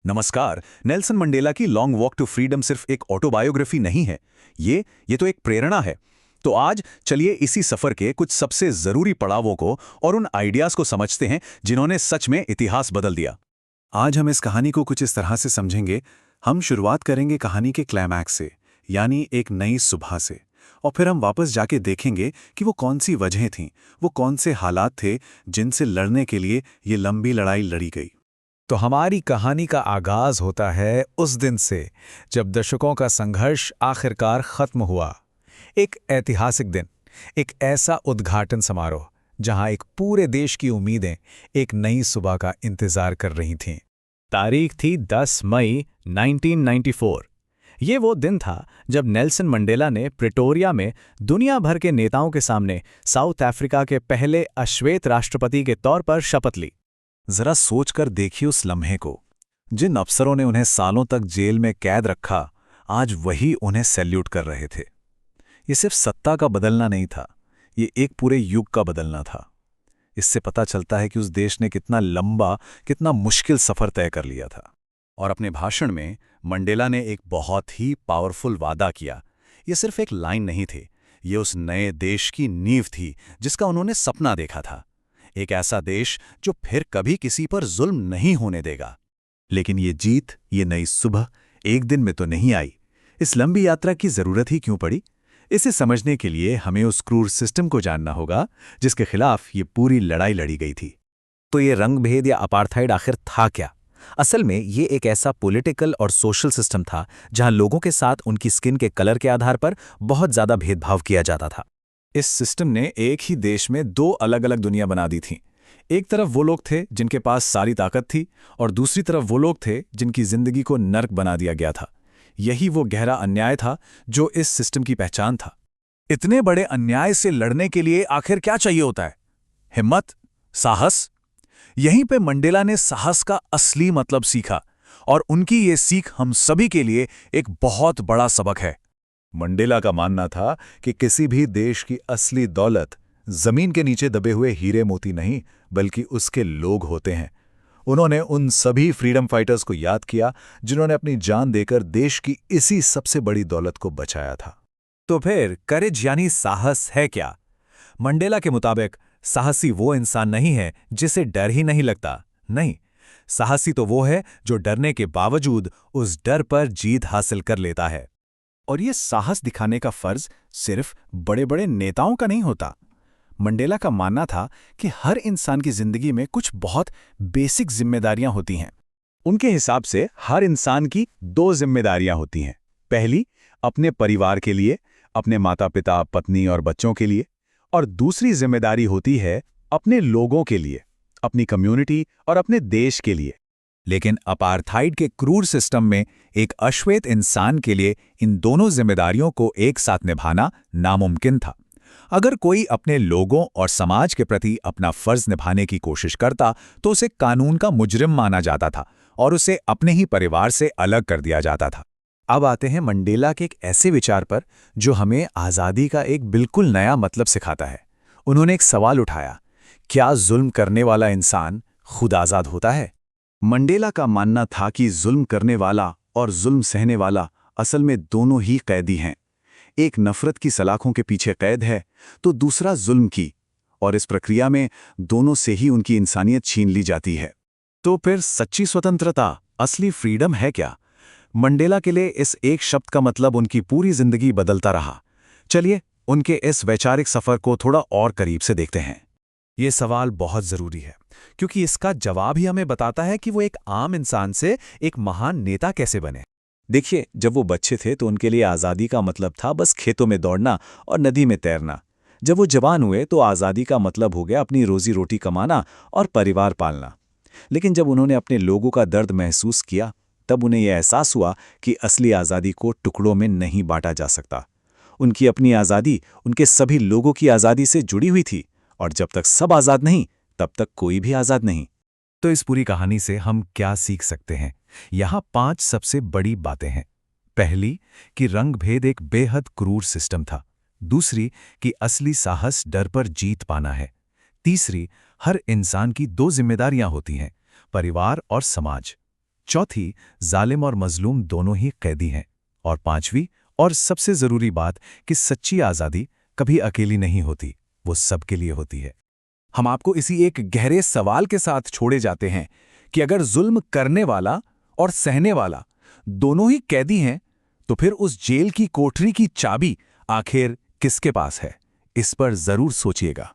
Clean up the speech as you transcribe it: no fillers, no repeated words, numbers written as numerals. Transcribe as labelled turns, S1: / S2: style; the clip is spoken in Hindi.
S1: नमस्कार। नेल्सन मंडेला की लॉन्ग वॉक टू फ्रीडम सिर्फ एक ऑटोबायोग्राफी नहीं है। ये तो एक प्रेरणा है। तो आज चलिए इसी सफर के कुछ सबसे जरूरी पड़ावों को और उन आइडियाज को समझते हैं जिन्होंने सच में इतिहास बदल दिया। आज हम इस कहानी को कुछ इस तरह से समझेंगे। हम शुरुआत करेंगे कहानी के क्लाइमैक्स से, यानी एक नई सुबह से, और फिर हम वापस जाके देखेंगे कि वो कौन सी वजहें थीं, वो कौन से हालात थे जिनसे लड़ने के लिए ये लंबी लड़ाई लड़ी गई।
S2: तो हमारी कहानी का आगाज होता है उस दिन से जब दशकों का संघर्ष आखिरकार खत्म हुआ। एक ऐतिहासिक दिन, एक ऐसा उद्घाटन समारोह जहां एक पूरे देश की उम्मीदें एक नई सुबह का इंतजार कर रही थीं। तारीख थी 10 मई 1994। ये वो दिन था जब नेल्सन मंडेला ने प्रिटोरिया में दुनिया भर के नेताओं के सामने साउथ अफ्रीका के पहले अश्वेत राष्ट्रपति के तौर पर शपथ ली।
S1: जरा सोचकर देखिए उस लम्हे को। जिन अफसरों ने उन्हें सालों तक जेल में कैद रखा, आज वही उन्हें सैल्यूट कर रहे थे। ये सिर्फ सत्ता का बदलना नहीं था, ये एक पूरे युग का बदलना था। इससे पता चलता है कि उस देश ने कितना लंबा, कितना मुश्किल सफर तय कर लिया था। और अपने भाषण में मंडेला ने एक बहुत ही पावरफुल वादा किया। ये सिर्फ एक लाइन नहीं थी, ये उस नए देश की नींव थी जिसका उन्होंने सपना देखा था। एक ऐसा देश जो फिर कभी किसी पर जुल्म नहीं होने देगा। लेकिन ये जीत, ये नई सुबह एक दिन में तो नहीं आई। इस लंबी यात्रा की जरूरत ही क्यों पड़ी? इसे समझने के लिए हमें उस क्रूर सिस्टम को जानना होगा जिसके खिलाफ ये पूरी लड़ाई लड़ी गई थी।
S3: तो ये रंगभेद या अपार्थाइड आखिर था क्या? असल में ये एक ऐसा पॉलिटिकल और सोशल सिस्टम था जहां लोगों के साथ उनकी स्किन के कलर के आधार पर बहुत ज्यादा भेदभाव किया जाता था।
S1: इस सिस्टम ने एक ही देश में दो अलग अलग दुनिया बना दी थी। एक तरफ वो लोग थे जिनके पास सारी ताकत थी, और दूसरी तरफ वो लोग थे जिनकी जिंदगी को नर्क बना दिया गया था। यही वो गहरा अन्याय था जो इस सिस्टम की पहचान था। इतने बड़े अन्याय से लड़ने के लिए आखिर क्या चाहिए होता है? हिम्मत, साहस। यहीं पे मंडेला ने साहस का असली मतलब सीखा, और उनकी ये सीख हम सभी के लिए एक बहुत बड़ा सबक है। मंडेला का मानना था कि किसी भी देश की असली दौलत जमीन के नीचे दबे हुए हीरे मोती नहीं, बल्कि उसके लोग होते हैं। उन्होंने उन सभी फ्रीडम फाइटर्स को याद किया जिन्होंने अपनी जान देकर देश की इसी सबसे बड़ी दौलत को बचाया था।
S2: तो फिर करेज यानी साहस है क्या? मंडेला के मुताबिक साहसी वो इंसान नहीं है जिसे डर ही नहीं लगता। नहीं, साहसी तो वो है जो डरने के बावजूद उस डर पर जीत हासिल कर लेता है।
S1: और ये साहस दिखाने का फर्ज सिर्फ बड़े बड़े नेताओं का नहीं होता। मंडेला का मानना था कि हर इंसान की जिंदगी में कुछ बहुत बेसिक जिम्मेदारियां होती हैं। उनके हिसाब से हर इंसान की दो जिम्मेदारियां होती हैं। पहली, अपने परिवार के लिए, अपने माता पिता, पत्नी और बच्चों के लिए। और दूसरी जिम्मेदारी होती है अपने लोगों के लिए, अपनी कम्युनिटी और अपने देश के लिए।
S2: लेकिन अपार्थाइड के क्रूर सिस्टम में एक अश्वेत इंसान के लिए इन दोनों जिम्मेदारियों को एक साथ निभाना नामुमकिन था। अगर कोई अपने लोगों और समाज के प्रति अपना फर्ज निभाने की कोशिश करता तो उसे कानून का मुजरिम माना जाता था और उसे अपने ही परिवार से अलग कर दिया जाता था।
S1: अब आते हैं मंडेला के एक ऐसे विचार पर जो हमें आज़ादी का एक बिल्कुल नया मतलब सिखाता है। उन्होंने एक सवाल उठाया, क्या जुल्म करने वाला इंसान खुद आज़ाद होता है? मंडेला का मानना था कि जुल्म करने वाला और जुल्म सहने वाला असल में दोनों ही कैदी हैं। एक नफरत की सलाखों के पीछे कैद है तो दूसरा जुल्म की, और इस प्रक्रिया में दोनों से ही उनकी इंसानियत छीन ली जाती है। तो फिर सच्ची स्वतंत्रता, असली फ्रीडम है क्या? मंडेला के लिए इस एक शब्द का मतलब उनकी पूरी जिंदगी बदलता रहा। चलिए उनके इस वैचारिक सफर को थोड़ा और करीब से देखते हैं।
S2: ये सवाल बहुत जरूरी है क्योंकि इसका जवाब ही हमें बताता है कि वो एक आम इंसान से एक महान नेता कैसे बने।
S1: देखिए, जब वो बच्चे थे तो उनके लिए आज़ादी का मतलब था बस खेतों में दौड़ना और नदी में तैरना। जब वो जवान हुए तो आज़ादी का मतलब हो गया अपनी रोजी रोटी कमाना और परिवार पालना। लेकिन जब उन्होंने अपने लोगों का दर्द महसूस किया, तब उन्हें यह एहसास हुआ कि असली आज़ादी को टुकड़ों में नहीं बांटा जा सकता। उनकी अपनी आज़ादी उनके सभी लोगों की आज़ादी से जुड़ी हुई थी, और जब तक सब आज़ाद नहीं, तब तक कोई भी आज़ाद नहीं।
S2: तो इस पूरी कहानी से हम क्या सीख सकते हैं? यहाँ 5 सबसे बड़ी बातें हैं। पहली, कि रंगभेद एक बेहद क्रूर सिस्टम था। दूसरी, कि असली साहस डर पर जीत पाना है। तीसरी, हर इंसान की 2 जिम्मेदारियां होती हैं, परिवार और समाज।
S1: चौथी, जालिम और मजलूम दोनों ही कैदी हैं। और पांचवी और सबसे जरूरी बात कि सच्ची आज़ादी कभी अकेली नहीं होती, वो सबके लिए होती है। हम आपको इसी एक गहरे सवाल के साथ छोड़े जाते हैं कि अगर जुल्म करने वाला और सहने वाला दोनों ही कैदी हैं, तो फिर उस जेल की कोठरी की चाबी आखिर किसके पास है? इस पर जरूर सोचिएगा।